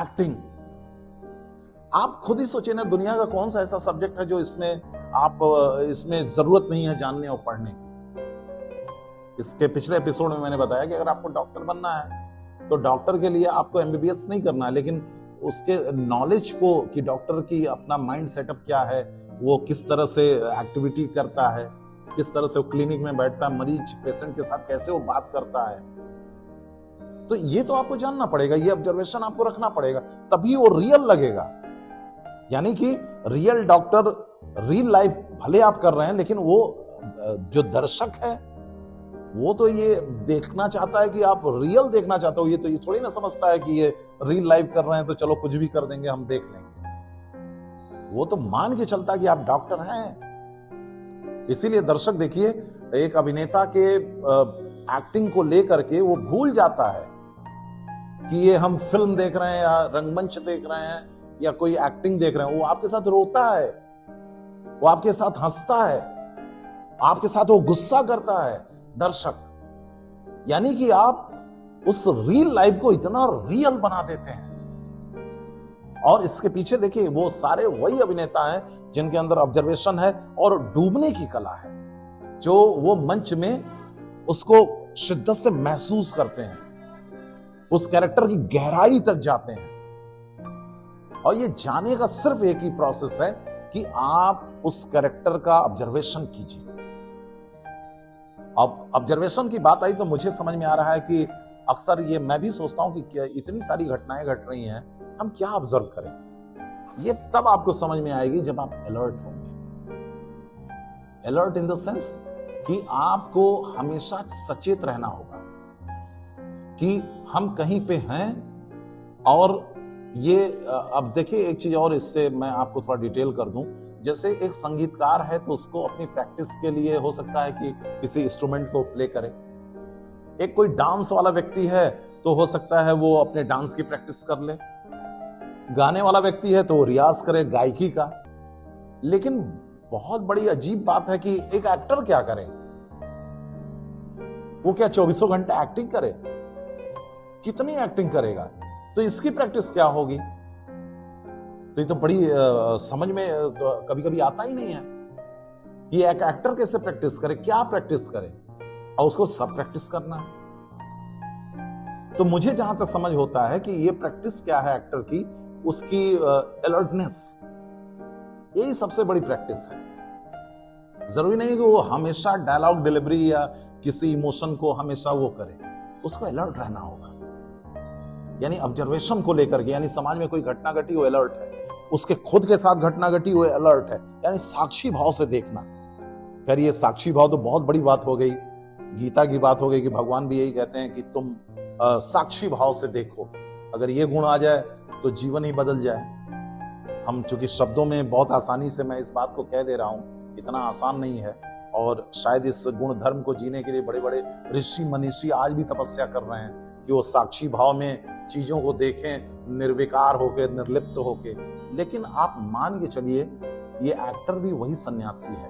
Acting. आप खुद ही सोचिए ना, दुनिया का कौन सा ऐसा सब्जेक्ट है जो इसमें जरूरत नहीं है जानने और पढ़ने की। इसके पिछले एपिसोड में मैंने बताया कि अगर आपको डॉक्टर बनना है तो डॉक्टर के लिए आपको एमबीबीएस नहीं करना है, लेकिन उसके नॉलेज को कि डॉक्टर की अपना माइंड सेटअप क्या है, वो किस तरह से एक्टिविटी करता है, किस तरह से वो क्लिनिक में बैठता है, मरीज पेशेंट के साथ कैसे वो बात करता है, तो ये तो आपको जानना पड़ेगा, ये ऑब्जर्वेशन आपको रखना पड़ेगा, तभी वो रियल लगेगा। यानी कि रियल डॉक्टर, रियल लाइफ भले आप कर रहे हैं, लेकिन वो जो दर्शक है वो तो ये देखना चाहता है कि आप रियल देखना चाहते हो। ये तो ये थोड़ी ना समझता है कि ये रियल लाइफ कर रहे हैं तो चलो कुछ भी कर देंगे, हम देख लेंगे। वो तो मान के चलता है कि आप डॉक्टर हैं। इसीलिए दर्शक देखिए, एक अभिनेता के एक्टिंग को लेकर के वो भूल जाता है कि ये हम फिल्म देख रहे हैं या रंगमंच देख रहे हैं या कोई एक्टिंग देख रहे हैं। वो आपके साथ रोता है, वो आपके साथ हंसता है, आपके साथ वो गुस्सा करता है दर्शक। यानी कि आप उस रियल लाइफ को इतना रियल बना देते हैं। और इसके पीछे देखिए, वो सारे वही अभिनेता हैं जिनके अंदर ऑब्जर्वेशन है और डूबने की कला है, जो वो मंच में उसको शिद्दत से महसूस करते हैं, उस कैरेक्टर की गहराई तक जाते हैं। और ये जाने का सिर्फ एक ही प्रोसेस है कि आप उस कैरेक्टर का ऑब्जर्वेशन कीजिए। अब ऑब्जर्वेशन की बात आई तो मुझे समझ में आ रहा है कि अक्सर ये मैं भी सोचता हूं कि इतनी सारी घटनाएं घट रही हैं, हम क्या ऑब्जर्व करें। ये तब आपको समझ में आएगी जब आप अलर्ट होंगे। अलर्ट इन द सेंस कि आपको हमेशा सचेत रहना होगा कि हम कहीं पे हैं। और ये अब देखिए एक चीज और, इससे मैं आपको थोड़ा डिटेल कर दूं। जैसे एक संगीतकार है तो उसको अपनी प्रैक्टिस के लिए हो सकता है कि किसी इंस्ट्रूमेंट को प्ले करे। एक कोई डांस वाला व्यक्ति है तो हो सकता है वो अपने डांस की प्रैक्टिस कर ले। गाने वाला व्यक्ति है तो वो रियाज करे गायकी का। लेकिन बहुत बड़ी अजीब बात है कि एक एक्टर क्या करे? वो क्या 24 घंटे एक्टिंग करे? कितनी एक्टिंग करेगा? तो इसकी प्रैक्टिस क्या होगी? तो ये तो बड़ी समझ में तो कभी कभी आता ही नहीं है कि एक एक्टर कैसे प्रैक्टिस करे, क्या प्रैक्टिस करे, और उसको सब प्रैक्टिस करना है। तो मुझे जहां तक समझ होता है कि ये प्रैक्टिस क्या है एक्टर की, उसकी अलर्टनेस, यही सबसे बड़ी प्रैक्टिस है। जरूरी नहीं कि वो हमेशा डायलॉग डिलीवरी या किसी इमोशन को हमेशा वो करे, उसको अलर्ट रहना होगा। यानी ऑब्जर्वेशन को लेकर के, यानी समाज में कोई घटना घटी वो अलर्ट है, उसके खुद के साथ घटना घटी वो अलर्ट है। यानी साक्षी भाव से देखना। करिए साक्षी भाव तो बहुत बड़ी बात हो गई, गीता की बात हो गई कि भगवान भी यही कहते हैं कि तुम साक्षी भाव से देखो। अगर ये गुण आ जाए तो जीवन ही बदल जाए। हम चूंकि शब्दों में बहुत आसानी से मैं इस बात को कह दे रहा हूं, इतना आसान नहीं है। और शायद इस गुण धर्म को जीने के लिए बड़े बड़े ऋषि मनीषी आज भी तपस्या कर रहे हैं कि वो साक्षी भाव में चीजों को देखें, निर्विकार होकर, निर्लिप्त होकर। लेकिन आप मान के चलिए, ये एक्टर भी वही सन्यासी है